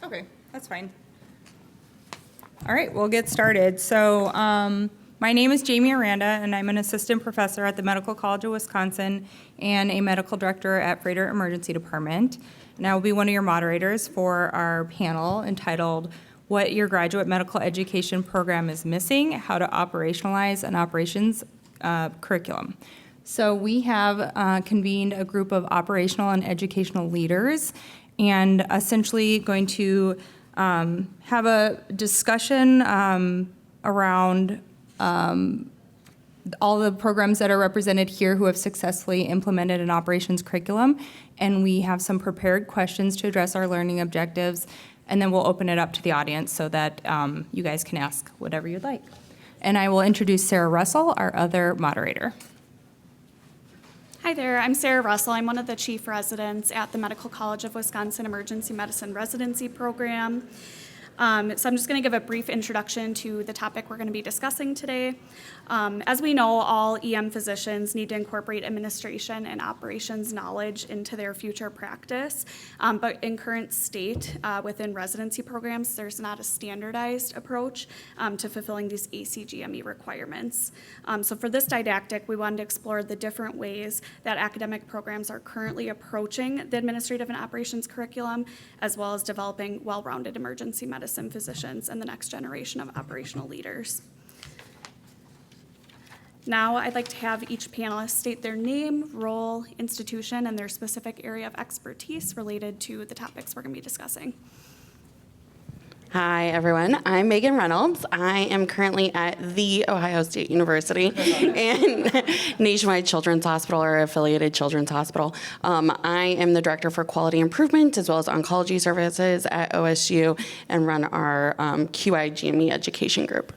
Okay, that's fine. All right, we'll get started. So my name is Jamie Aranda, and I'm an assistant professor at the Medical College of Wisconsin and a medical director at Freighter Emergency Department. And I will be one of your moderators for our panel entitled, What Your Graduate Medical Education Program is Missing, How to Operationalize an Operations Curriculum. So we have convened a group of operational and educational leaders and essentially going to have a discussion around all the programs that are represented here who have successfully implemented an operations curriculum. And we have some prepared questions to address our learning objectives. And then we'll open it up to the audience so that you guys can ask whatever you'd like. And I will introduce Sarah Russell, our other moderator. Hi there, I'm Sarah Russell. I'm one of the chief residents at the Medical College of Wisconsin Emergency Medicine Residency Program. So I'm just going to give a brief introduction to the topic we're going to be discussing today. As we know, all EM physicians need to incorporate administration and operations knowledge into their future practice. But in current state, within residency programs, there's not a standardized approach to fulfilling these ACGME requirements. So for this didactic, we wanted to explore the different ways that academic programs are currently approaching the administrative and operations curriculum, as well as developing well-rounded emergency medicine physicians and the next generation of operational leaders. Now, I'd like to have each panelist state their name, role, institution, and their specific area of expertise related to the topics we're going to be discussing. Hi, everyone. I'm Megan Reynolds. I am currently at The Ohio State University and Nationwide Children's Hospital or Affiliated Children's Hospital. I am the Director for Quality Improvement as well as Oncology Services at OSU and run our QIGME education group.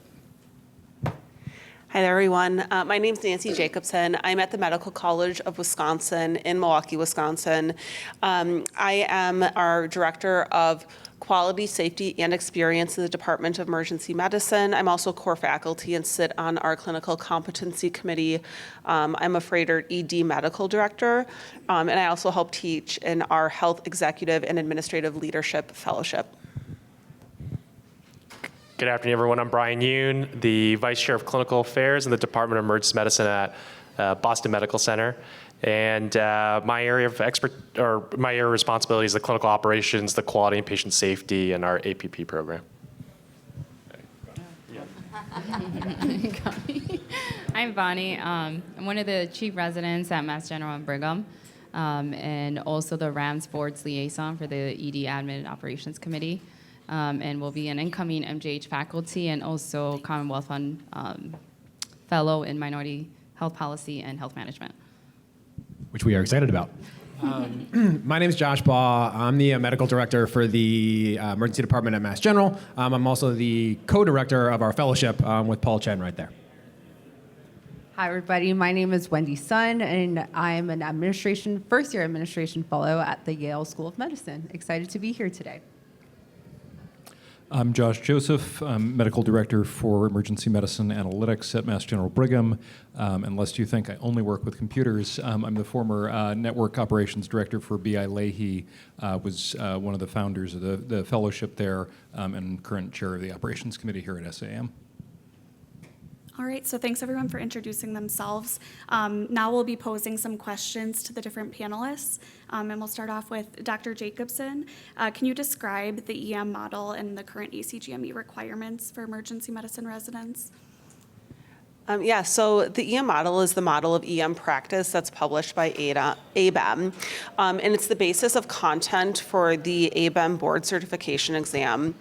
Hi there, everyone. My name is Nancy Jacobson. I'm at the Medical College of Wisconsin in Milwaukee, Wisconsin. I am our Director of Quality, Safety, and Experience in the Department of Emergency Medicine. I'm also core faculty and sit on our Clinical Competency Committee. I'm a Freighter ED Medical Director, and I also help teach in our Health Executive and Administrative Leadership Fellowship. Good afternoon, everyone. I'm Brian Yoon, the Vice Chair of Clinical Affairs in the Department of Emergency Medicine at Boston Medical Center. And my area of responsibility is the clinical operations, the quality and patient safety, and our APP program. I'm Bonnie. I'm one of the chief residents at Mass General and Brigham, and also the RAMS Board's liaison for the ED Admin Operations Committee. And will be an incoming MJH faculty and also Commonwealth Fund fellow in minority health policy and health management. Which we are excited about. My name is Josh Baugh. I'm the medical director for the emergency department at Mass General. I'm also the co-director of our fellowship with Paul Chen right there. Hi, everybody. My name is Wendy Sun, and I'm an first-year administration fellow at the Yale School of Medicine. Excited to be here today. I'm Josh Joseph. I'm Medical Director for Emergency Medicine Analytics at Mass General Brigham. And lest you think I only work with computers, I'm the former Network Operations Director for B.I. Leahy, was one of the founders of the fellowship there, and current chair of the Operations Committee here at SAEM. All right, so thanks everyone for introducing themselves. Now we'll be posing some questions to the different panelists, and we'll start off with Dr. Jacobson. Can you describe the EM model and the current ACGME requirements for emergency medicine residents? So the EM model is the model of EM practice that's published by ABEM, and it's the basis of content for the ABEM board certification exam.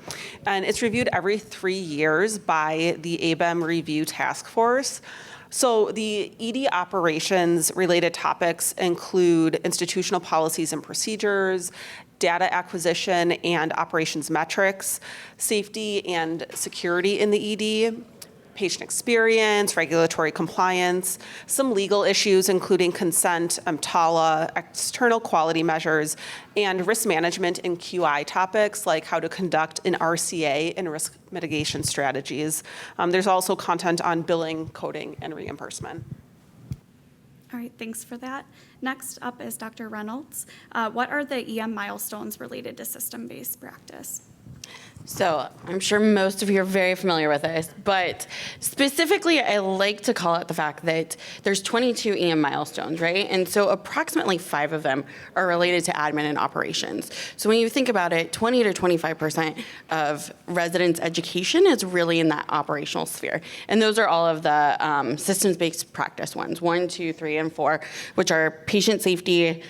And it's reviewed every 3 years by the ABEM review task force. So the ED operations related topics include institutional policies and procedures, data acquisition and operations metrics, safety and security in the ED, patient experience, regulatory compliance, some legal issues including consent, EMTALA, external quality measures, and risk management and QI topics like how to conduct an RCA and risk mitigation strategies. There's also content on billing, coding, and reimbursement. All right, thanks for that. Next up is Dr. Reynolds. What are the EM milestones related to system-based practice? So I'm sure most of you are very familiar with this, but specifically, I like to call out the fact that there's 22 EM milestones, right? And so approximately 5 of them are related to admin and operations. So when you think about it, 20 to 25% of residents' education is really in that operational sphere. And those are all of the systems-based practice ones, 1, 2, 3, and 4, which are patient safety,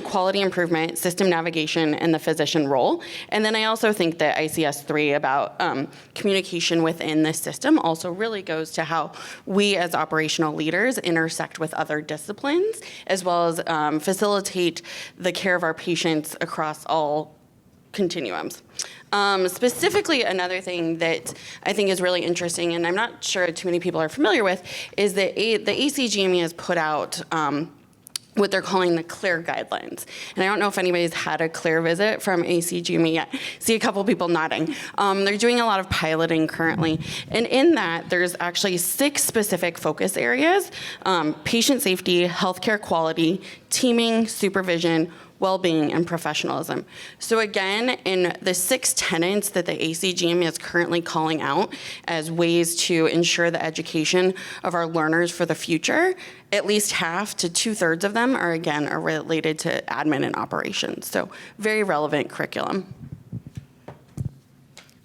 quality improvement, system navigation, and the physician role. And then I also think that ICS 3 about communication within the system also really goes to how we as operational leaders intersect with other disciplines, as well as facilitate the care of our patients across all continuums. Specifically, another thing that I think is really interesting, and I'm not sure too many people are familiar with, is that the ACGME has put out what they're calling the CLEAR guidelines. And I don't know if anybody's had a CLEAR visit from ACGME yet. See a couple people nodding. They're doing a lot of piloting currently. And in that, there's actually 6 specific focus areas: patient safety, healthcare quality, teaming, supervision, well-being, and professionalism. So again, in the 6 tenets that the ACGME is currently calling out as ways to ensure the education of our learners for the future, at least half to 2/3 of them are related to admin and operations. So very relevant curriculum.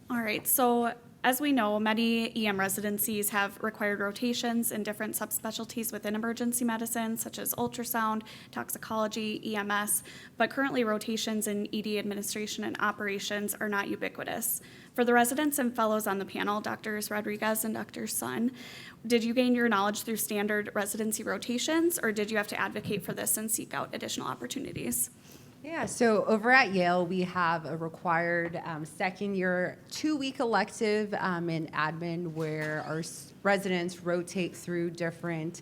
All right, so as we know, many EM residencies have required rotations in different subspecialties within emergency medicine, such as ultrasound, toxicology, EMS, but currently rotations in ED administration and operations are not ubiquitous. For the residents and fellows on the panel, Drs. Rodriguez and Dr. Sun, did you gain your knowledge through standard residency rotations, or did you have to advocate for this and seek out additional opportunities? Yeah, so over at Yale, we have a required second-year 2-week elective in admin where our residents rotate through different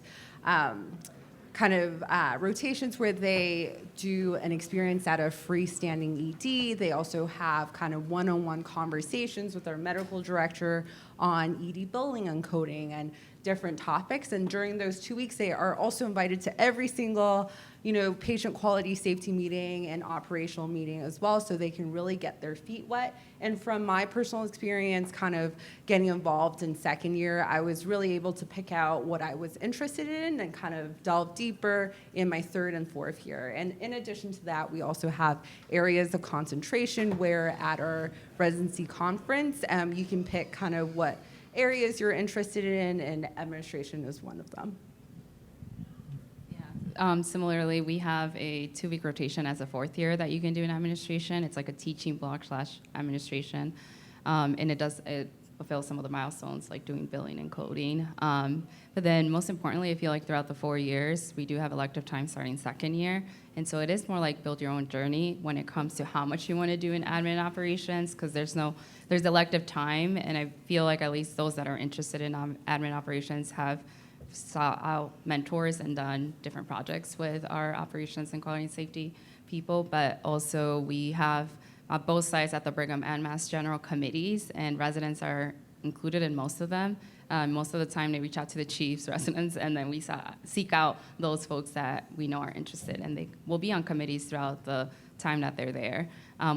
rotations where they do an experience at a freestanding ED. They also have kind of one-on-one conversations with our medical director on ED billing and coding and different topics. And during those 2 weeks, they are also invited to every single patient quality safety meeting and operational meeting as well, so they can really get their feet wet. And from my personal experience kind of getting involved in second year, I was really able to pick out what I was interested in and kind of delve deeper in my 3rd and 4th year. And in addition to that, we also have areas of concentration where at our residency conference, you can pick kind of what areas you're interested in, and administration is one of them. Similarly, we have a 2-week rotation as a 4th year that you can do in administration. It's like a teaching block / administration, and it fulfills some of the milestones like doing billing and coding. But then most importantly, I feel like throughout the 4 years, we do have elective time starting 2nd year. And so it is more like build your own journey when it comes to how much you want to do in admin operations, because there's elective time. And I feel like at least those that are interested in admin operations have sought out mentors and done different projects with our operations and quality and safety people. But also we have both sides at the Brigham and Mass General committees, and residents are included in most of them. Most of the time, they reach out to the chiefs, residents, and then we seek out those folks that we know are interested, and they will be on committees throughout the time that they're there.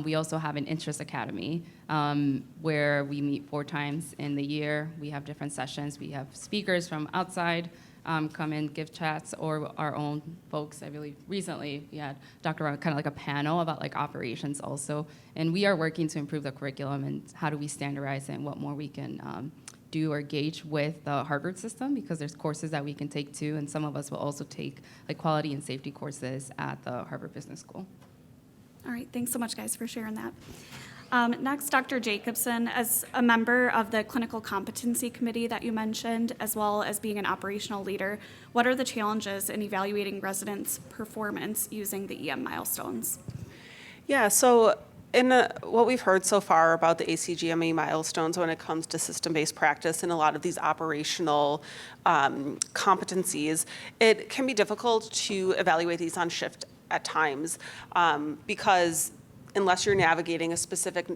We also have an interest academy where we meet 4 times in the year. We have different sessions. We have speakers from outside come and give chats, or our own folks. I believe recently we had Dr. Rowe, kind of like a panel about like operations also. And we are working to improve the curriculum and how do we standardize it and what more we can do or engage with the Harvard system, because there's courses that we can take too, and some of us will also take like quality and safety courses at the Harvard Business School. All right, thanks so much, guys, for sharing that. Next, Dr. Jacobson, as a member of the Clinical Competency Committee that you mentioned, as well as being an operational leader, what are the challenges in evaluating residents' performance using the EM milestones? Yeah, so in what we've heard so far about the ACGME milestones when it comes to system-based practice and a lot of these operational competencies, it can be difficult to evaluate these on shift at times because unless you're navigating a specific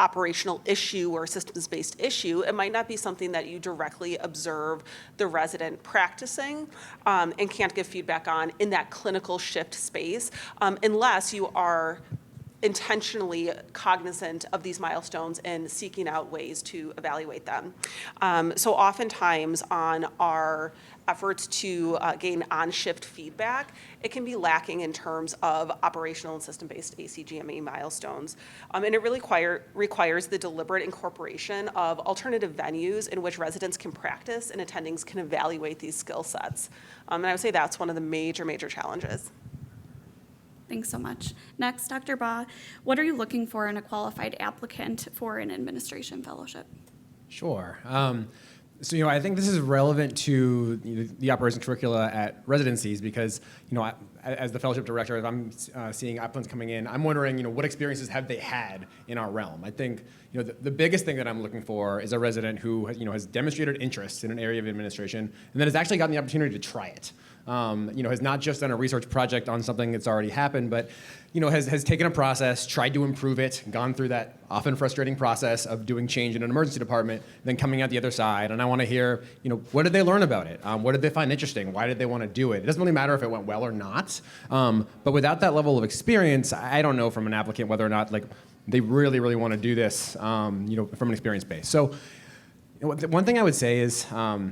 operational issue or systems-based issue, it might not be something that you directly observe the resident practicing and can't give feedback on in that clinical shift space unless you are intentionally cognizant of these milestones and seeking out ways to evaluate them. So oftentimes on our efforts to gain on-shift feedback, it can be lacking in terms of operational and system-based ACGME milestones. And it really requires the deliberate incorporation of alternative venues in which residents can practice and attendings can evaluate these skill sets. And I would say that's one of the major challenges. Thanks so much. Next, Dr. Baugh, what are you looking for in a qualified applicant for an administration fellowship? Sure. So, I think this is relevant to the operations curricula at residencies because, as the fellowship director, if I'm seeing applicants coming in, I'm wondering, what experiences have they had in our realm? I think, the biggest thing that I'm looking for is a resident who, has demonstrated interest in an area of administration and then has actually gotten the opportunity to try it. Has not just done a research project on something that's already happened, but has taken a process, tried to improve it, gone through that often frustrating process of doing change in an emergency department, then coming out the other side. And I want to hear, what did they learn about it? What did they find interesting? Why did they want to do it? It doesn't really matter if it went well or not. But without that level of experience, I don't know from an applicant whether or not they really want to do this, from an experience base. So. One thing I would say is, for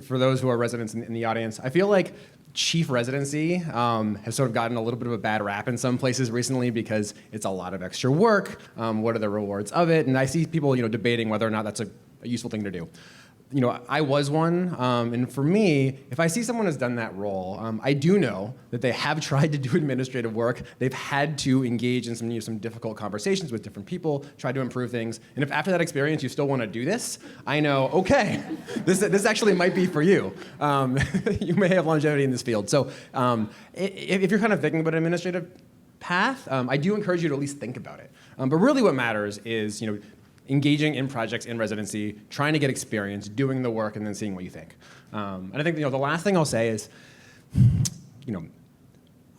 those who are residents in the audience, I feel like chief residency has sort of gotten a little bit of a bad rap in some places recently because it's a lot of extra work. What are the rewards of it? And I see people, debating whether or not that's a useful thing to do. I was one, and for me, if I see someone has done that role, I do know that they have tried to do administrative work. They've had to engage in some difficult conversations with different people, try to improve things. And if after that experience you still want to do this, I know, okay, this actually might be for you. You may have longevity in this field. So if you're kind of thinking about an administrative path, I do encourage you to at least think about it. But really what matters is, engaging in projects in residency, trying to get experience, doing the work, and then seeing what you think. And I think the last thing I'll say is,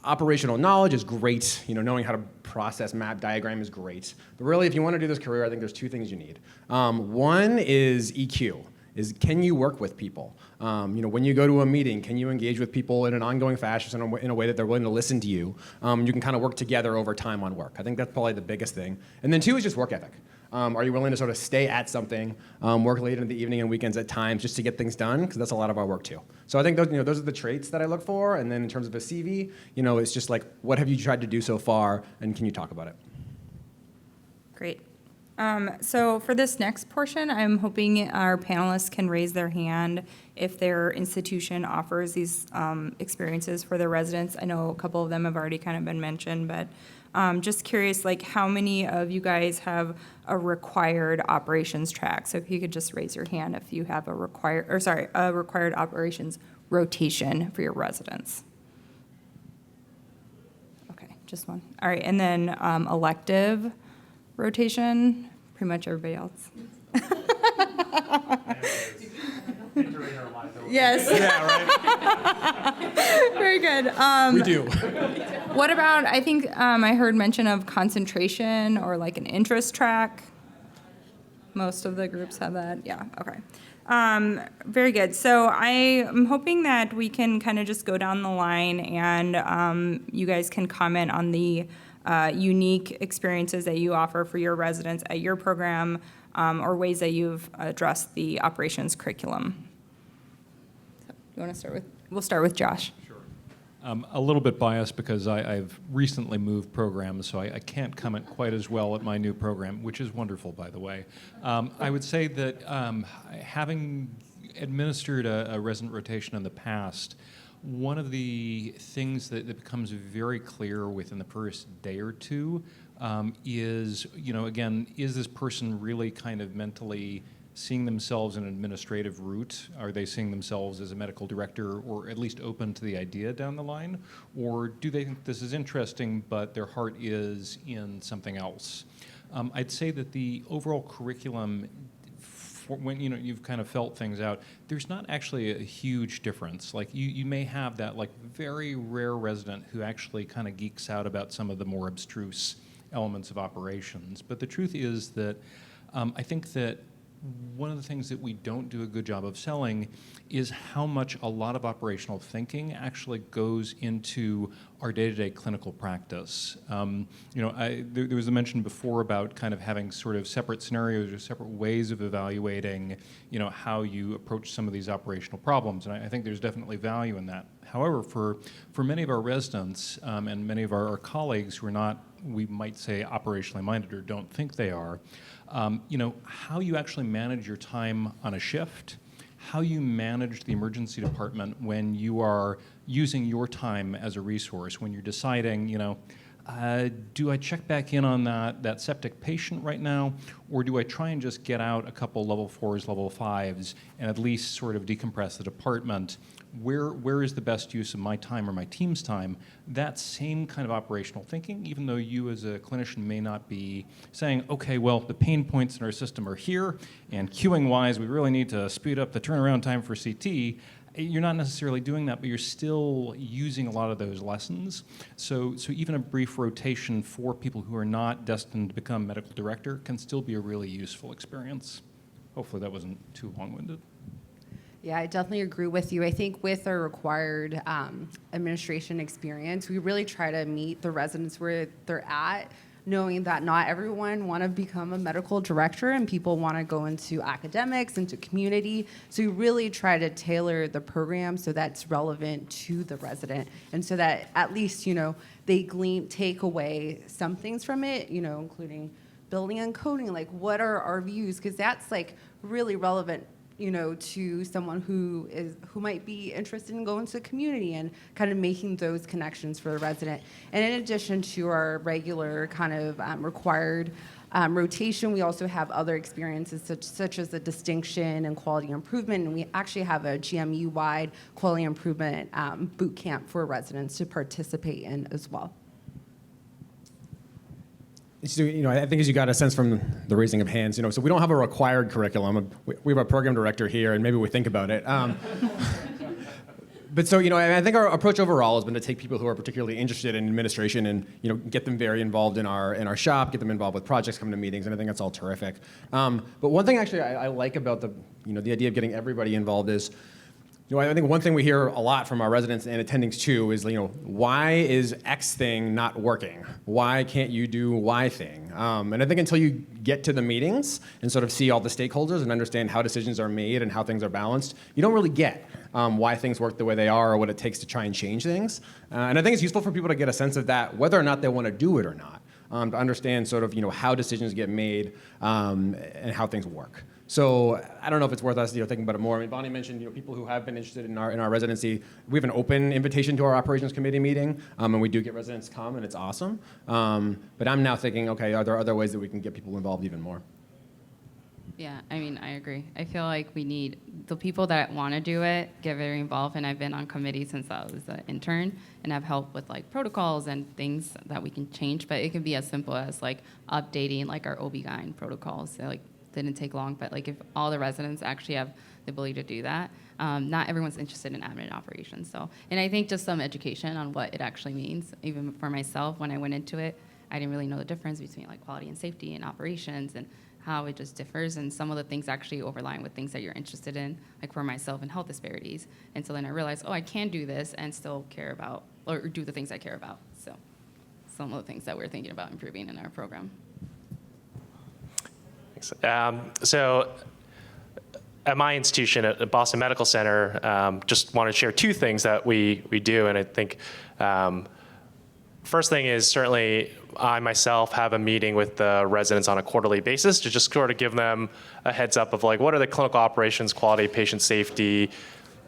operational knowledge is great. Knowing how to process map diagram is great. But really, if you want to do this career, I think there's two things you need. One is EQ. Can you work with people? When you go to a meeting, can you engage with people in an ongoing fashion in a way that they're willing to listen to you? You can kind of work together over time on work. I think that's probably the biggest thing. And then two is just work ethic. Are you willing to sort of stay at something, work late in the evening and weekends at times just to get things done? Because that's a lot of our work too. So I think those are the traits that I look for. And then in terms of a CV, it's just like, what have you tried to do so far, and can you talk about it? Great. So for this next portion, I'm hoping our panelists can raise their hand if their institution offers these experiences for their residents. I know a couple of them have already kind of been mentioned, but just curious, how many of you guys have a required operations track? So if you could just raise your hand if you have a required operations rotation for your residents. Okay, just one. All right, and then elective rotation, pretty much everybody else. Yes. Yeah, right. Very good. We do. What about, I think I heard mention of concentration or like an interest track. Most of the groups have that. Yeah, okay. Very good. So I'm hoping that we can kind of just go down the line and you guys can comment on the unique experiences that you offer for your residents at your program or ways that you've addressed the operations curriculum. So you want to start with, we'll start with Josh. A little bit biased because I've recently moved programs, so I can't comment quite as well at my new program, which is wonderful, by the way. I would say that having administered a resident rotation in the past, one of the things that becomes very clear within the first day or two is, again, is this person really kind of mentally seeing themselves in an administrative route? Are they seeing themselves as a medical director or at least open to the idea down the line? Or do they think this is interesting, but their heart is in something else? I'd say that the overall curriculum, when you've kind of felt things out, there's not actually a huge difference. Like you may have that very rare resident who actually kind of geeks out about some of the more abstruse elements of operations. But the truth is that I think that one of the things that we don't do a good job of selling is how much a lot of operational thinking actually goes into our day-to-day clinical practice. There was a mention before about kind of having sort of separate scenarios or separate ways of evaluating, how you approach some of these operational problems, and I think there's definitely value in that. However, for many of our residents and many of our colleagues who are not, we might say, operationally minded or don't think they are, how you actually manage your time on a shift, how you manage the emergency department when you are using your time as a resource, when you're deciding, do I check back in on that septic patient right now, or do I try and just get out a couple level 4s, level 5s, and at least sort of decompress the department? Where is the best use of my time or my team's time? That same kind of operational thinking, even though you as a clinician may not be saying, okay, well, the pain points in our system are here, and queuing-wise, we really need to speed up the turnaround time for CT. You're not necessarily doing that, but you're still using a lot of those lessons. So even a brief rotation for people who are not destined to become medical director can still be a really useful experience. Hopefully that wasn't too long-winded. Yeah, I definitely agree with you. I think with our required administration experience, we really try to meet the residents where they're at, knowing that not everyone want to become a medical director and people want to go into academics, into community. So we really try to tailor the program so that's relevant to the resident, and so that at least, they take away some things from it, including building and coding, like what are our views, because that's like really relevant to someone who might be interested in going to the community, and kind of making those connections for the resident. And in addition to our regular kind of required rotation, we also have other experiences such as the distinction and quality improvement, and we actually have a GME-wide quality improvement boot camp for residents to participate in as well. So, I think as you got a sense from the raising of hands, so we don't have a required curriculum. We have a program director here, and maybe we think about it. But so, I think our approach overall has been to take people who are particularly interested in administration and, get them very involved in our shop, get them involved with projects, come to meetings, and I think that's all terrific. But one thing actually I like about the idea of getting everybody involved is, I think one thing we hear a lot from our residents and attendings too is, why is X thing not working? Why can't you do Y thing? And I think until you get to the meetings and sort of see all the stakeholders and understand how decisions are made and how things are balanced, you don't really get why things work the way they are or what it takes to try and change things. And I think it's useful for people to get a sense of that, whether or not they want to do it or not, to understand sort of, how decisions get made and how things work. So I don't know if it's worth us, thinking about it more. I mean, Bonnie mentioned, people who have been interested in our residency. We have an open invitation to our operations committee meeting, and we do get residents come, and it's awesome. But I'm now thinking, okay, are there other ways that we can get people involved even more? Yeah, I agree. I feel like we need the people that want to do it, get very involved, and I've been on committees since I was an intern, and I've helped with like protocols and things that we can change, but it can be as simple as like updating like our OB-GYN protocols. So, like, didn't take long, but like if all the residents actually have the ability to do that, not everyone's interested in admin operations. So, and I think just some education on what it actually means, even for myself, when I went into it, I didn't really know the difference between like quality and safety and operations and how it just differs, and some of the things actually overline with things that you're interested in, like for myself in health disparities. And so then I realized, I can do this and still care about, or do the things I care about. So some of the things that we're thinking about improving in our program. So at my institution at Boston Medical Center, just want to share two things that we do. And I think first thing is certainly I myself have a meeting with the residents on a quarterly basis to just sort of give them a heads up of like, what are the clinical operations, quality, patient safety,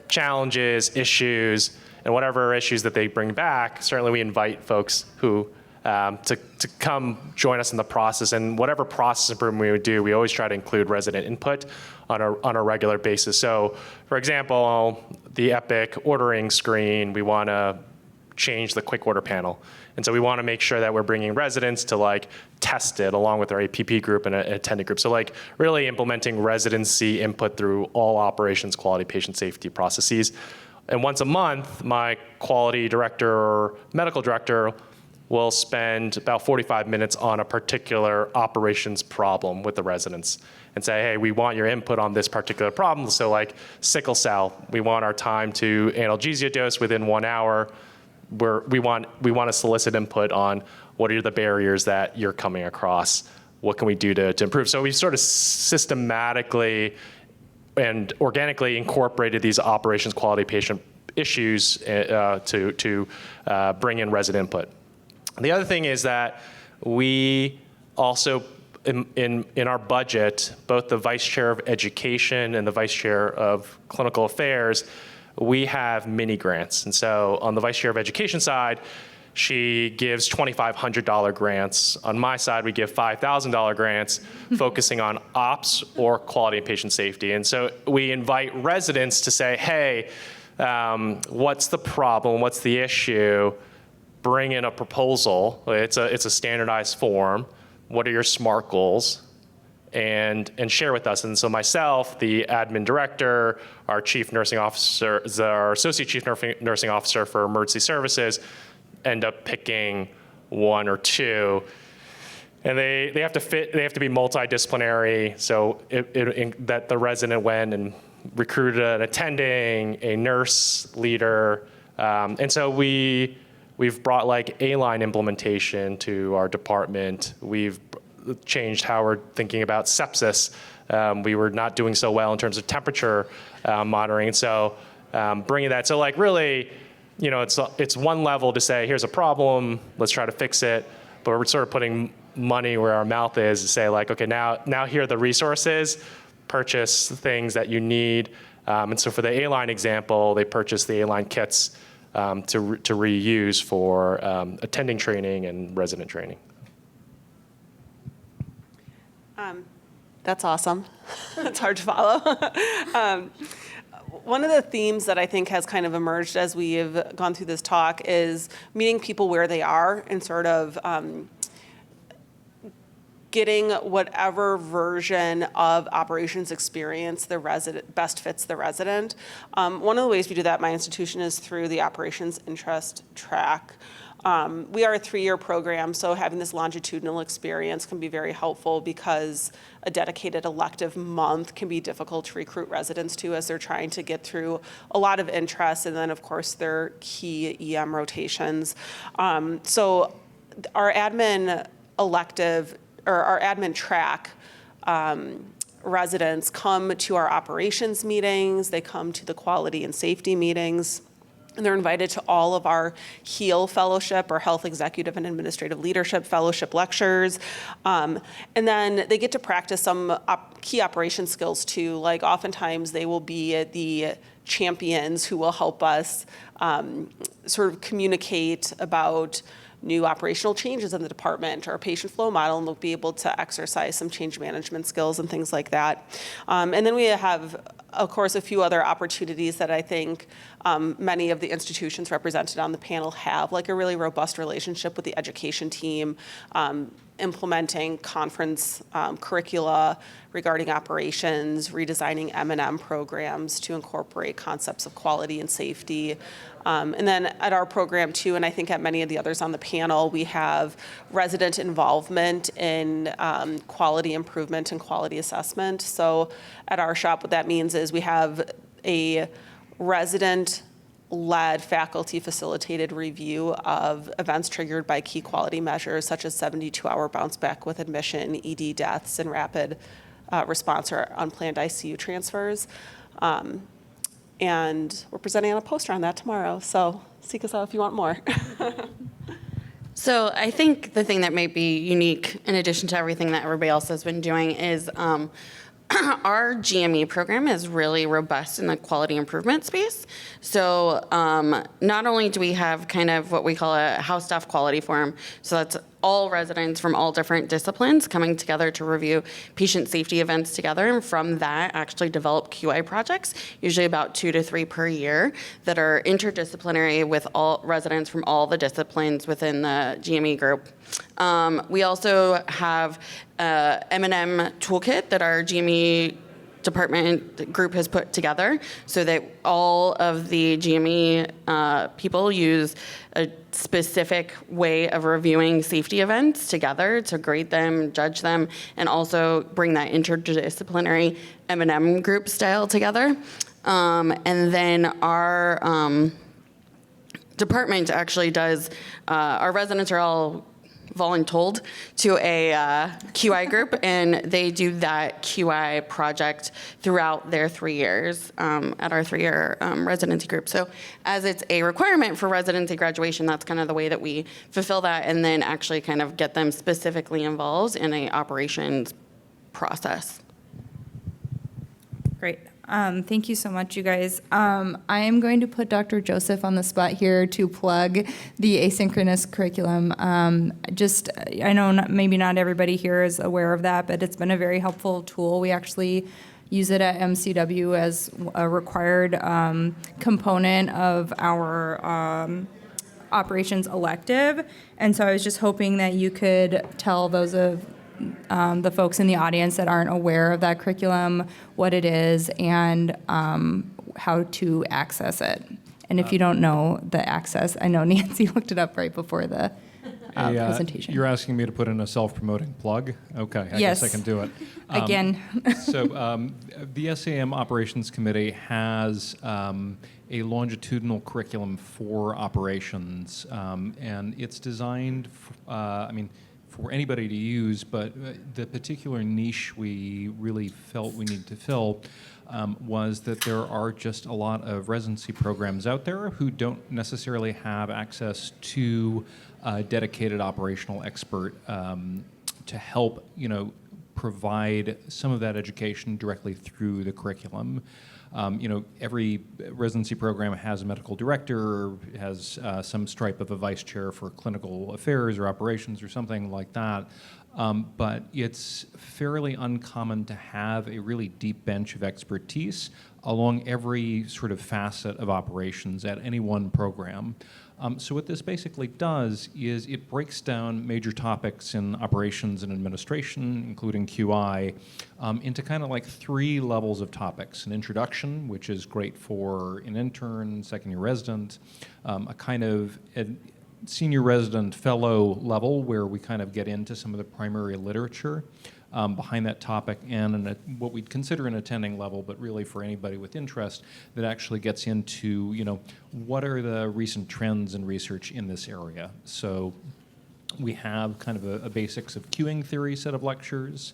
challenges, issues, and whatever issues that they bring back. Certainly we invite folks who to come join us in the process, and whatever process improvement we would do, we always try to include resident input on a regular basis. So, for example, the Epic ordering screen, we want to change the quick order panel, and so we want to make sure that we're bringing residents to like test it along with our APP group and an attendant group. So, like really implementing residency input through all operations, quality, patient safety processes. And once a month, my quality director or medical director will spend about 45 minutes on a particular operations problem with the residents and say, hey, we want your input on this particular problem. So like sickle cell, we want our time to analgesia dose within 1 hour. we want to solicit input on what are the barriers that you're coming across. What can we do to improve? So we've sort of systematically and organically incorporated these operations quality patient issues to bring in resident input. The other thing is that we also, in our budget, both the vice chair of education and the vice chair of clinical affairs, we have mini grants. And so on the vice chair of education side, she gives $2,500 grants. On my side, we give $5,000 grants focusing on ops or quality and patient safety. And so we invite residents to say, hey, what's the problem? What's the issue? Bring in a proposal. It's a standardized form. What are your SMART goals? And share with us. And so myself, the admin director, our chief nursing officer, our associate chief nursing officer for emergency services, end up picking one or two. And they have to fit, they have to be multidisciplinary. So that the resident went and recruited an attending, a nurse leader. And so we've brought like A-line implementation to our department. We've changed how we're thinking about sepsis. We were not doing so well in terms of temperature monitoring. So bringing that, so like really, you know, it's one level to say, here's a problem, let's try to fix it. But we're sort of putting money where our mouth is to say like, okay, now here are the resources, purchase things that you need. And so for the A-line example, they purchased the A-line kits to reuse for attending training and resident training. That's awesome. It's hard to follow. One of the themes that I think has kind of emerged as we have gone through this talk is meeting people where they are and sort of getting whatever version of operations experience the resident best fits the resident. One of the ways we do that at my institution is through the operations interest track. We are a 3-year program, so having this longitudinal experience can be very helpful because a dedicated elective month can be difficult to recruit residents to as they're trying to get through a lot of interest, and then of course their key EM rotations. So our admin elective, or our admin track residents come to our operations meetings, they come to the quality and safety meetings, and they're invited to all of our HEAL fellowship or Health Executive and Administrative Leadership fellowship lectures. And then they get to practice some key operation skills too. Like oftentimes they will be the champions who will help us sort of communicate about new operational changes in the department or patient flow model, and they'll be able to exercise some change management skills and things like that. And then we have, of course, a few other opportunities that I think many of the institutions represented on the panel have, like a really robust relationship with the education team, implementing conference curricula regarding operations, redesigning M&M programs to incorporate concepts of quality and safety. And then at our program too, and I think at many of the others on the panel, we have resident involvement in quality improvement and quality assessment. So at our shop, what that means is we have a resident-led, faculty-facilitated review of events triggered by key quality measures, such as 72-hour bounce back with admission, ED deaths, and rapid response or unplanned ICU transfers. And we're presenting on a poster on that tomorrow, so seek us out if you want more. So I think the thing that may be unique, in addition to everything that everybody else has been doing, is our GME program is really robust in the quality improvement space. So not only do we have kind of what we call a house staff quality forum, so that's all residents from all different disciplines coming together to review patient safety events together, and from that actually develop QI projects, usually about 2 to 3 per year, that are interdisciplinary with all residents from all the disciplines within the GME group. We also have M&M toolkit that our GME department group has put together so that all of the GME people use a specific way of reviewing safety events together to grade them, judge them, and also bring that interdisciplinary M&M group style together. And then our department actually does, our residents are all voluntold to a QI group, and they do that QI project throughout their 3 years at our 3-year residency group. So as it's a requirement for residency graduation, that's kind of the way that we fulfill that, and then actually kind of get them specifically involved in a operations process. Great. Thank you so much, you guys. I am going to put Dr. Joseph on the spot here to plug the asynchronous curriculum. I know maybe not everybody here is aware of that, but it's been a very helpful tool. We actually use it at MCW as a required component of our operations elective. And so I was just hoping that you could tell those of the folks in the audience that aren't aware of that curriculum, what it is, and how to access it. And if you don't know the access, I know Nancy looked it up right before the presentation. You're asking me to put in a self-promoting plug? Okay, I guess I can do it. Again. So the SAEM Operations Committee has a longitudinal curriculum for operations, and it's designed, for anybody to use, but the particular niche we really felt we needed to fill was that there are just a lot of residency programs out there who don't necessarily have access to a dedicated operational expert to help, provide some of that education directly through the curriculum. Every residency program has a medical director, has some stripe of a vice chair for clinical affairs or operations or something like that. But it's fairly uncommon to have a really deep bench of expertise along every sort of facet of operations at any one program. So what this basically does is it breaks down major topics in operations and administration, including QI, into kind of like 3 levels of topics. An introduction, which is great for an intern, second-year resident, a kind of senior resident fellow level where we kind of get into some of the primary literature behind that topic, and what we'd consider an attending level, but really for anybody with interest that actually gets into, what are the recent trends in research in this area. So we have kind of a basics of queuing theory set of lectures.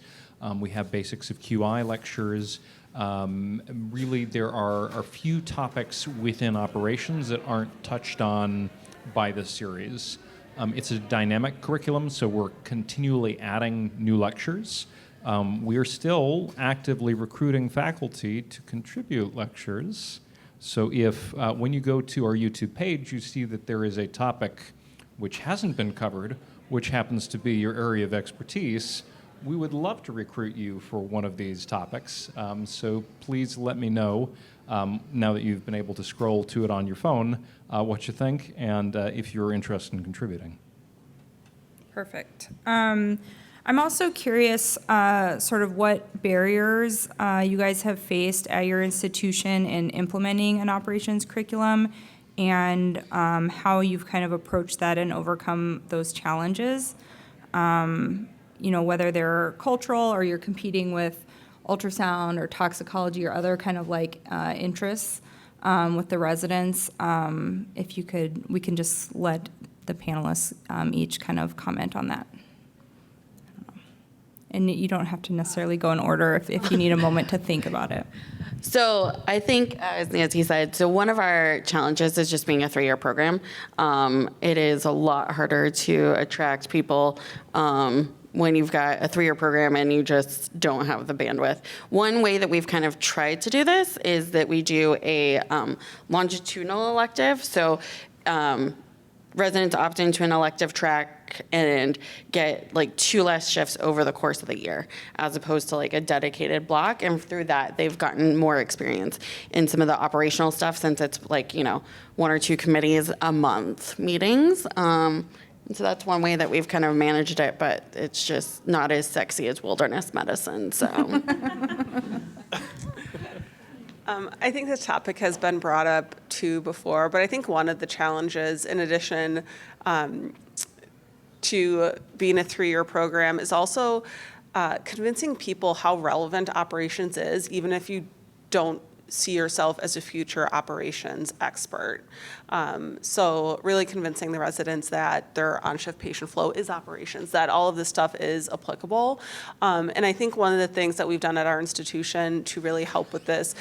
We have basics of QI lectures. Really, there are a few topics within operations that aren't touched on by this series. It's a dynamic curriculum, so we're continually adding new lectures. We're still actively recruiting faculty to contribute lectures. So if, when you go to our YouTube page, you see that there is a topic which hasn't been covered, which happens to be your area of expertise, we would love to recruit you for one of these topics. So please let me know, now that you've been able to scroll to it on your phone, what you think, and if you're interested in contributing. Perfect. I'm also curious sort of what barriers you guys have faced at your institution in implementing an operations curriculum, and how you've kind of approached that and overcome those challenges. Whether they're cultural or you're competing with ultrasound or toxicology or other kind of like interests with the residents. If you could, we can just let the panelists each kind of comment on that. And you don't have to necessarily go in order if you need a moment to think about it. So I think, as Nancy said, so one of our challenges is just being a 3-year program. It is a lot harder to attract people when you've got a 3-year program and you just don't have the bandwidth. One way that we've kind of tried to do this is that we do a longitudinal elective. So residents opt into an elective track and get like 2 less shifts over the course of the year, as opposed to like a dedicated block. And through that, they've gotten more experience in some of the operational stuff, since it's like, 1 or 2 committees a month meetings. And so that's one way that we've kind of managed it, but it's just not as sexy as wilderness medicine, so. I think this topic has been brought up too before, but I think one of the challenges, in addition to being a 3-year program, is also convincing people how relevant operations is, even if you don't see yourself as a future operations expert. So really convincing the residents that their on-shift patient flow is operations, that all of this stuff is applicable. And I think one of the things that we've done at our institution to really help with this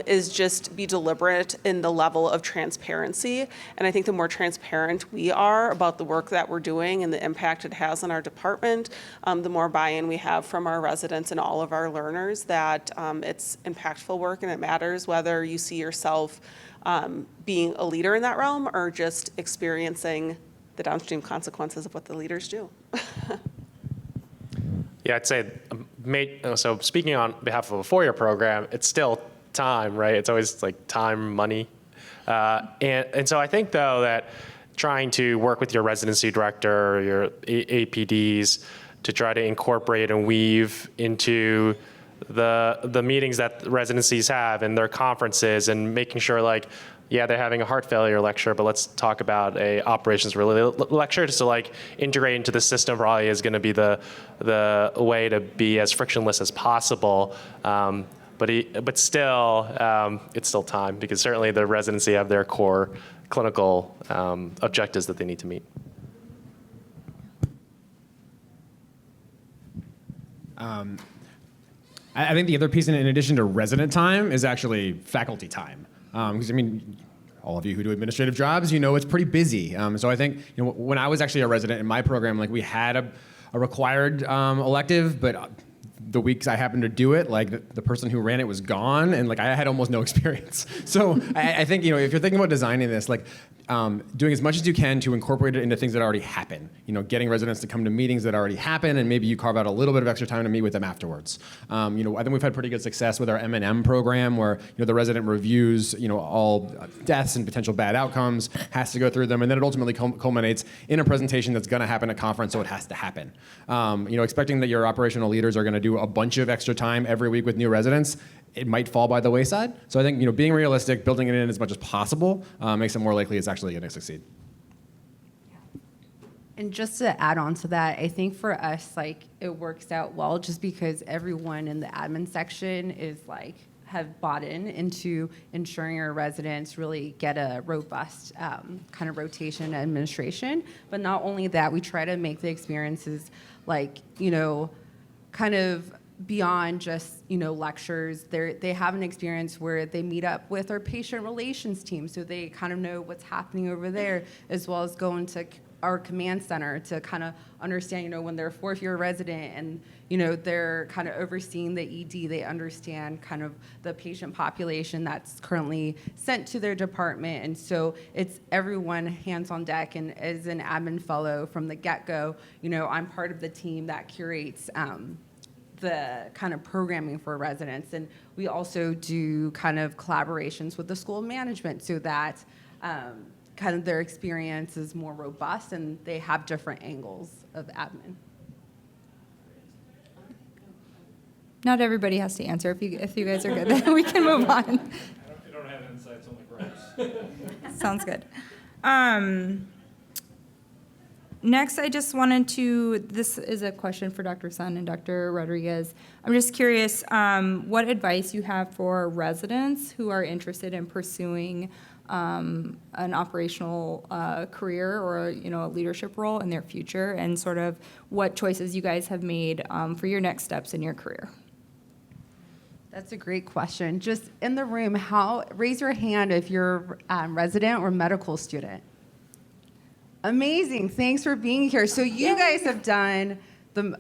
is just be deliberate in the level of transparency. And I think the more transparent we are about the work that we're doing and the impact it has on our department, the more buy-in we have from our residents and all of our learners that it's impactful work and it matters whether you see yourself being a leader in that realm or just experiencing the downstream consequences of what the leaders do. Yeah, I'd say, so speaking on behalf of a four-year program, it's still time, right? It's always like time, money. And so I think, though, that trying to work with your residency director, your APDs, to try to incorporate and weave into the meetings that residencies have and their conferences, and making sure, like, yeah, they're having a heart failure lecture, but let's talk about a operations related lecture, just to like integrate into the system probably is going to be the way to be as frictionless as possible. But still, it's still time, because certainly the residency have their core clinical objectives that they need to meet. I think the other piece, in addition to resident time, is actually faculty time. Because I mean, all of you who do administrative jobs, you know it's pretty busy. So I think, you know, when I was actually a resident in my program, like, we had a required elective, but the weeks I happened to do it, like, the person who ran it was gone, and like I had almost no experience. So I think, you know, if you're thinking about designing this, like, doing as much as you can to incorporate it into things that already happen. You know, getting residents to come to meetings that already happen, and maybe you carve out a little bit of extra time to meet with them afterwards. You know, I think we've had pretty good success with our M&M program, where, you know, the resident reviews, you know, all deaths and potential bad outcomes, has to go through them, and then it ultimately culminates in a presentation that's going to happen at conference, so it has to happen. You know, expecting that your operational leaders are going to do a bunch of extra time every week with new residents, it might fall by the wayside. So I think, you know, being realistic, building it in as much as possible, makes it more likely it's actually going to succeed. And just to add on to that, I think for us, like, it works out well just because everyone in the admin section is like, have bought into ensuring our residents really get a robust kind of rotation and administration. But not only that, we try to make the experiences, like, you know, kind of beyond just, you know, lectures. They have an experience where they meet up with our patient relations team, so they kind of know what's happening over there, as well as go into our command center to kind of understand, you know, when they're a fourth-year resident and, you know, they're kind of overseeing the ED, they understand kind of the patient population that's currently sent to their department. And so it's everyone hands on deck. And as an admin fellow from the get-go, you know, I'm part of the team that curates the kind of programming for residents. And we also do kind of collaborations with the school management so that kind of their experience is more robust and they have different angles of admin. Not everybody has to answer. If you guys are good, then we can move on. I don't have insights on the gripes. Sounds good. Next, I just wanted to, this is a question for Dr. Sun and Dr. Rodriguez. I'm just curious what advice you have for residents who are interested in pursuing an operational career or, you know, a leadership role in their future, and sort of what choices you guys have made for your next steps in your career. That's a great question. Just in the room, raise your hand if you're a resident or medical student. Amazing. Thanks for being here. So you guys have done an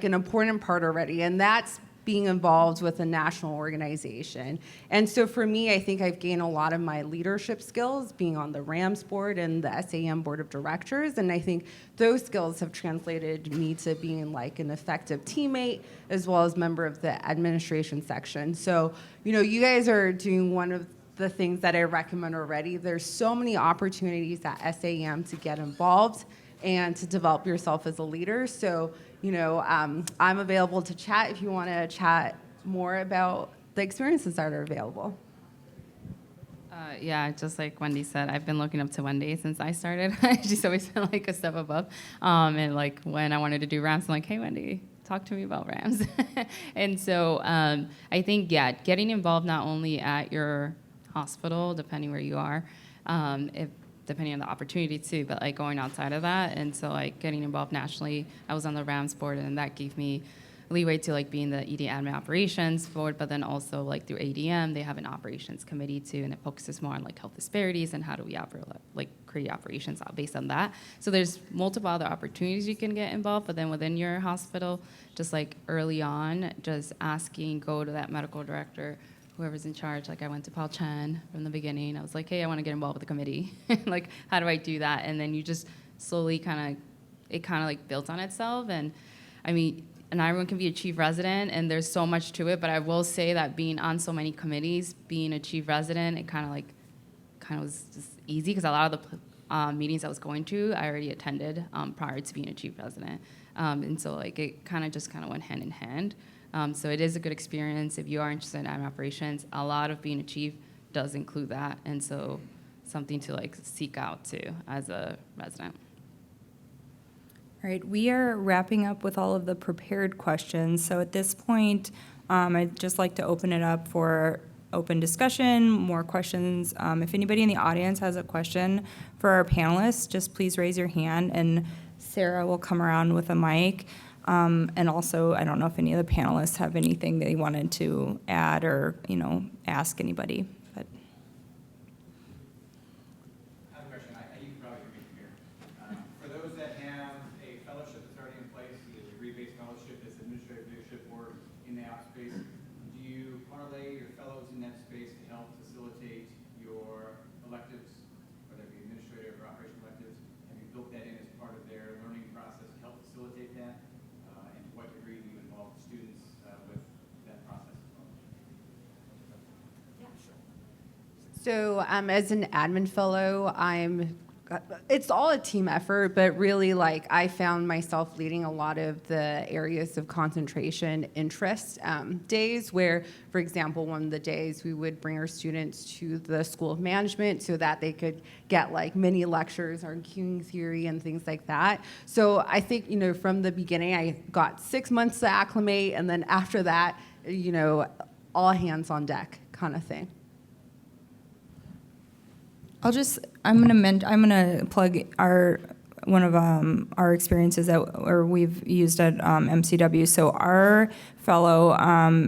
important part already, and that's being involved with a national organization. And so for me, I think I've gained a lot of my leadership skills being on the RAMS board and the SAEM board of directors. And I think those skills have translated me to being like an effective teammate as well as member of the administration section. So, you know, you guys are doing one of the things that I recommend already. There's so many opportunities at SAEM to get involved and to develop yourself as a leader. So, you know, I'm available to chat if you want to chat more about the experiences that are available. Yeah, just like Wendy said, I've been looking up to Wendy since I started. She's always been like a step above. And like when I wanted to do ramps, I'm like, hey, Wendy, talk to me about Rams. And so I think, yeah, getting involved not only at your hospital, depending where you are, depending on the opportunity too, but like going outside of that. And so like getting involved nationally, I was on the Rams board, and that gave me leeway to like be in the ED admin operations board, but then also like through ADM, they have an operations committee too, and it focuses more on like health disparities and how do we create operations based on that. So there's multiple other opportunities you can get involved, but then within your hospital, just like early on, just asking, go to that medical director, whoever's in charge. Like I went to Paul Chen from the beginning. I was like, hey, I want to get involved with the committee. Like, how do I do that? And then you just slowly it like built on itself. And I mean, and everyone can be a chief resident, and there's so much to it, but I will say that being on so many committees, being a chief resident, it kind of was just easy, because a lot of the meetings I was going to, I already attended prior to being a chief resident. And so like it kind of went hand in hand. So it is a good experience if you are interested in admin operations. A lot of being a chief does include that, and so something to like seek out too as a resident. All right, we are wrapping up with all of the prepared questions. So at this point, I'd just like to open it up for open discussion, more questions. If anybody in the audience has a question for our panelists, just please raise your hand, and Sarah will come around with a mic. And also, I don't know if any of the panelists have anything they wanted to add or, ask anybody. But I have a question. You can probably hear me from here. For those that have a fellowship that's already in place, either degree-based fellowship, that's administrative leadership, or in the ops space, do you parlay your fellows in that space to help facilitate your electives, whether it be administrative or operational electives? Have you built that in as part of their learning process to help facilitate that? And to what degree do you involve students with that process as well? So as an admin fellow, it's all a team effort, but really like I found myself leading a lot of the areas of concentration interest days where, for example, one of the days we would bring our students to the School of Management so that they could get like mini lectures on queuing theory and things like that. So I think, from the beginning, I got 6 months to acclimate, and then after that, all hands on deck kind of thing. I'm gonna plug one of our experiences or we've used at MCW. So our fellow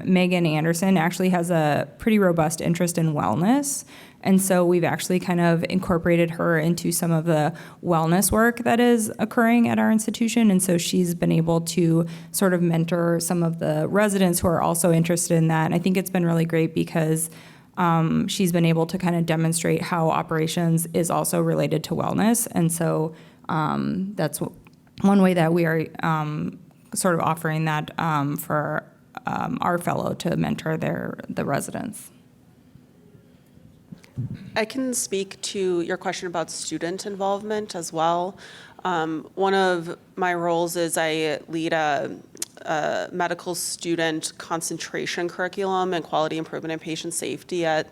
Megan Anderson actually has a pretty robust interest in wellness, and so we've actually kind of incorporated her into some of the wellness work that is occurring at our institution, and so she's been able to sort of mentor some of the residents who are also interested in that. And I think it's been really great because she's been able to kind of demonstrate how operations is also related to wellness. And so that's one way that we are sort of offering that for our fellow to mentor the residents. I can speak to your question about student involvement as well. One of my roles is I lead a medical student concentration curriculum and quality improvement and patient safety at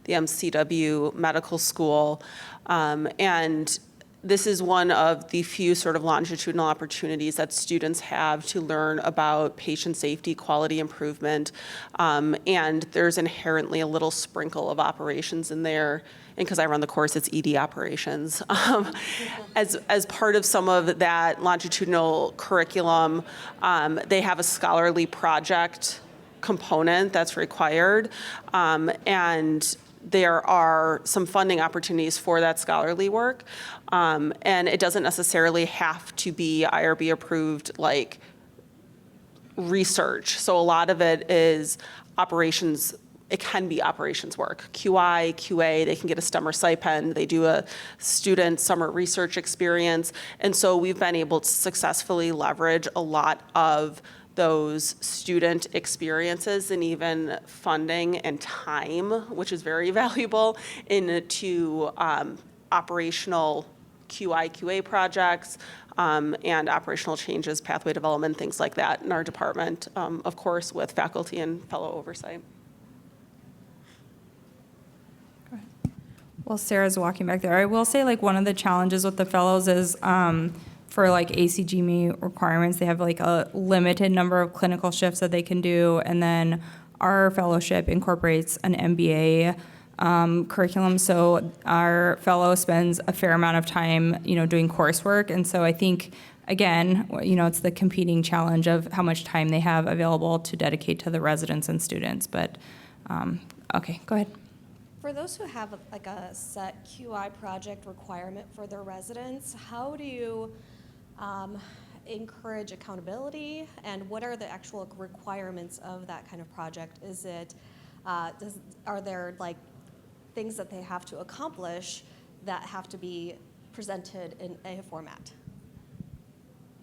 the MCW Medical School. And this is one of the few sort of longitudinal opportunities that students have to learn about patient safety, quality improvement, and there's inherently a little sprinkle of operations in there. And because I run the course, it's ED operations. As part of some of that longitudinal curriculum, they have a scholarly project component that's required, and there are some funding opportunities for that scholarly work. And it doesn't necessarily have to be IRB approved like research. So a lot of it is operations. It can be operations work. QI, QA, they can get a summer stipend. They do a student summer research experience. And so we've been able to successfully leverage a lot of those student experiences and even funding and time, which is very valuable, into operational QI, QA projects and operational changes, pathway development, things like that in our department, of course, with faculty and fellow oversight. Well, Sarah's walking back there. I will say, like, one of the challenges with the fellows is for like ACGME requirements, they have like a limited number of clinical shifts that they can do. And then our fellowship incorporates an MBA curriculum. So our fellow spends a fair amount of time, doing coursework. And so I think, again, it's the competing challenge of how much time they have available to dedicate to the residents and students. But, okay, go ahead. For those who have like a set QI project requirement for their residents, how do you encourage accountability, and what are the actual requirements of that kind of project? Is it, are there like things that they have to accomplish that have to be presented in a format?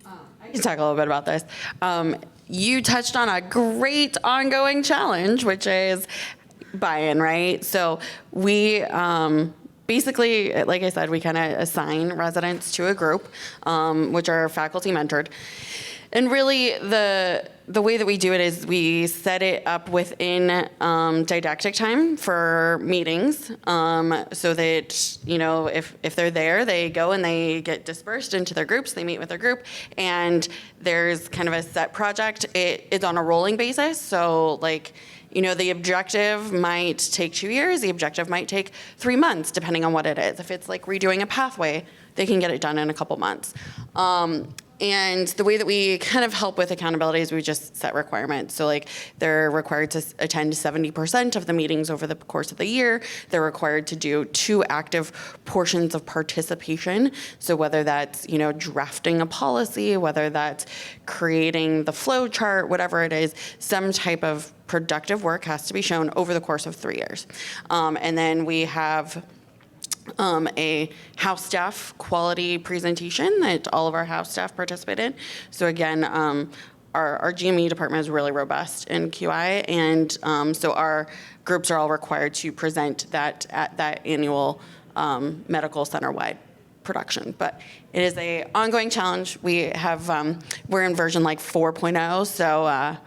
I can talk a little bit about this. You touched on a great ongoing challenge, which is buy-in, right? So we basically, like I said, we kind of assign residents to a group, which are faculty mentored. And really, the way that we do it is we set it up within didactic time for meetings, so that, if they're there, they go and they get dispersed into their groups, they meet with their group, and there's kind of a set project. It's on a rolling basis, so like, the objective might take 2 years, the objective might take 3 months, depending on what it is. If it's like redoing a pathway, they can get it done in a couple months. And the way that we kind of help with accountability is we just set requirements. So like they're required to attend 70% of the meetings over the course of the year. They're required to do 2 active portions of participation. So whether that's, drafting a policy, whether that's creating the flow chart, whatever it is, some type of productive work has to be shown over the course of 3 years. And then we have a house staff quality presentation that all of our house staff participate in. So again, our GME department is really robust in QI, and so our groups are all required to present that at that annual medical center-wide production. But it is a ongoing challenge. We have, we're in version like 4.0, so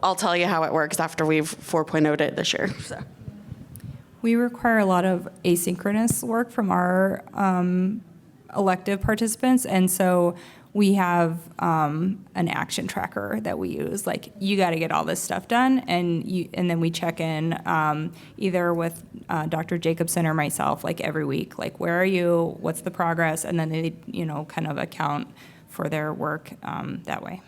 I'll tell you how it works after we've 4.0'd it this year. So. We require a lot of asynchronous work from our elective participants, and so we have an action tracker that we use. Like, you got to get all this stuff done, and then we check in either with Dr. Jacobson or myself, like every week. Like, where are you? What's the progress? And then they, kind of account for their work that way.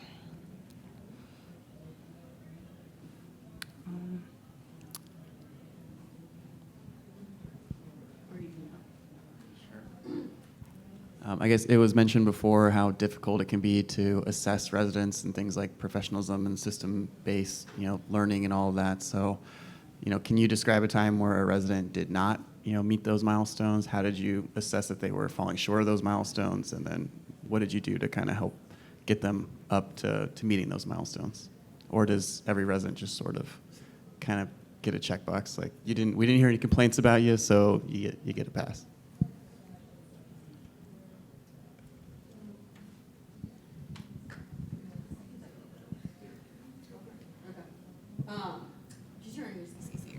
I guess it was mentioned before how difficult it can be to assess residents and things like professionalism and system-based, learning and all of that. So, can you describe a time where a resident did not, meet those milestones? How did you assess that they were falling short of those milestones? And then what did you do to kind of help get them up to meeting those milestones? Or does every resident just sort of kind of get a checkbox like, we didn't hear any complaints about you, so you get a pass?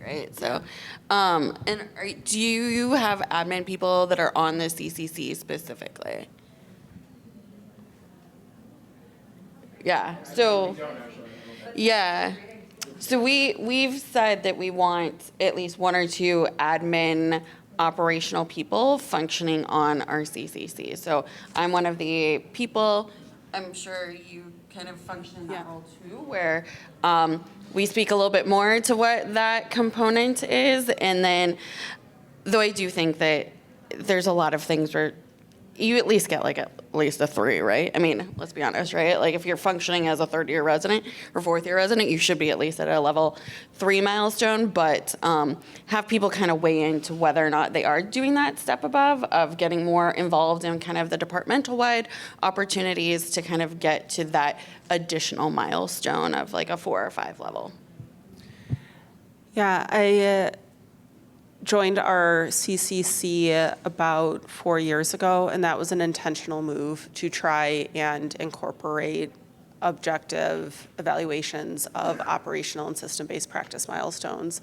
Right. So, do you have admin people that are on the CCC specifically? Yeah. So, yeah. So we've said that we want at least 1 or 2 admin operational people functioning on our CCC. So I'm one of the people. I'm sure you kind of function in that role too, where we speak a little bit more to what that component is. And then, though I do think that there's a lot of things where you at least get like at least a 3, right? I mean, let's be honest, right? Like if you're functioning as a 3rd-year resident or 4th-year resident, you should be at least at a level 3 milestone, but have people kind of weigh into whether or not they are doing that step above of getting more involved in kind of the departmental-wide opportunities to kind of get to that additional milestone of like a 4 or 5 level. Yeah, I joined our CCC about 4 years ago, and that was an intentional move to try and incorporate objective evaluations of operational and system-based practice milestones.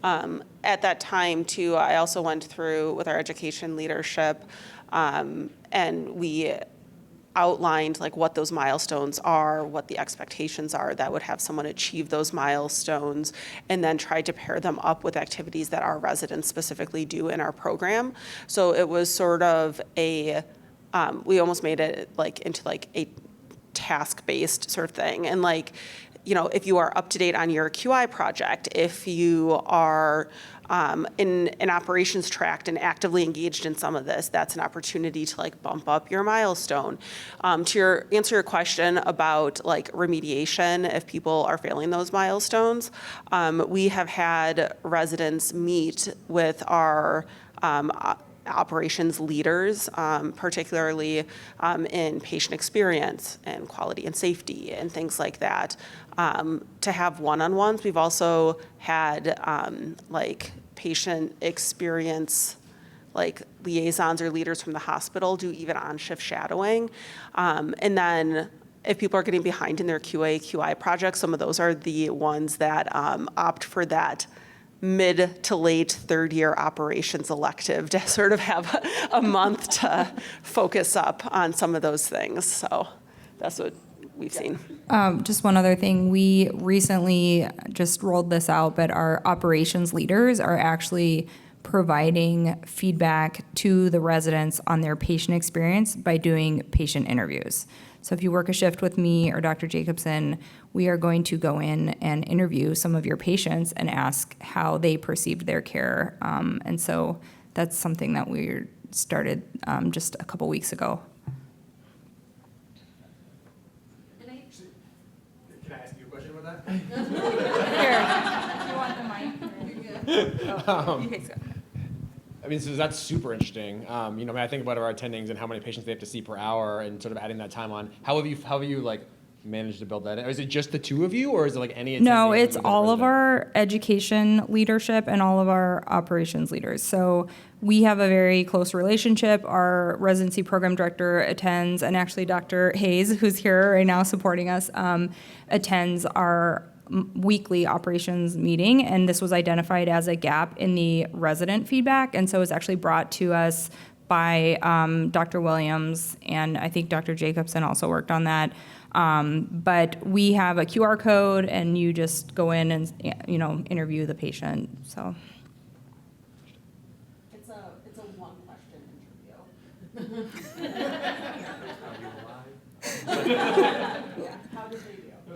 At that time, too, I also went through with our education leadership, and we outlined like what those milestones are, what the expectations are that would have someone achieve those milestones, and then tried to pair them up with activities that our residents specifically do in our program. So it was sort of a, we almost made it like into like a task-based sort of thing. And like, you know, if you are up to date on your QI project, if you are in an operations tract and actively engaged in some of this, that's an opportunity to like bump up your milestone. To answer your question about like remediation, if people are failing those milestones, we have had residents meet with our operations leaders, particularly in patient experience and quality and safety and things like that, to have one-on-ones. We've also had like patient experience like liaisons or leaders from the hospital do even on-shift shadowing. And then if people are getting behind in their QA/QI projects, some of those are the ones that opt for that mid to late third year operations elective to sort of have a month to focus up on some of those things. So that's what we've seen. Just one other thing, we recently just rolled this out, but our operations leaders are actually providing feedback to the residents on their patient experience by doing patient interviews. So if you work a shift with me or Dr. Jacobson, we are going to go in and interview some of your patients and ask how they perceived their care. And so that's something that we started just a couple weeks ago. Can I ask you a question about that? Here, do you want the mic? I mean, so that's super interesting. You know, when I think about our attendings and how many patients they have to see per hour and sort of adding that time on, how have you like managed to build that in? Or is it just the two of you, or is it like any attending? No, it's all of our education leadership and all of our operations leaders. So we have a very close relationship. Our residency program director attends, and actually Dr. Hayes, who's here right now supporting us, attends our weekly operations meeting, and this was identified as a gap in the resident feedback, and so it was actually brought to us by Dr. Williams, and I think Dr. Jacobson also worked on that. But we have a QR code, and you just go in and, you know, interview the patient. So It's a one-question interview. Yeah, how did they do? No,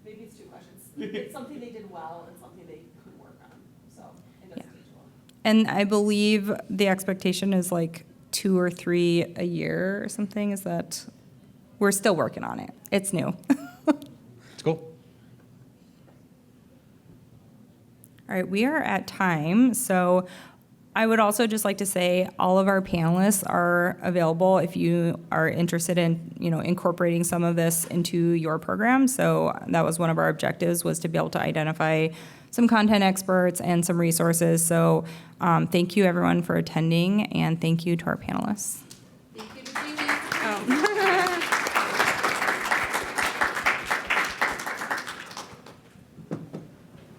maybe it's two questions. It's something they did well and something they could work on. So it doesn't teach well. and I believe the expectation is like 2 or 3 a year or something. Is that, we're still working on it. It's new. It's cool. All right, we are at time, so I would also just like to say all of our panelists are available if you are interested in, you know, incorporating some of this into your program. So that was one of our objectives, was to be able to identify some content experts and some resources. So thank you everyone for attending, and thank you to our panelists. Thank you.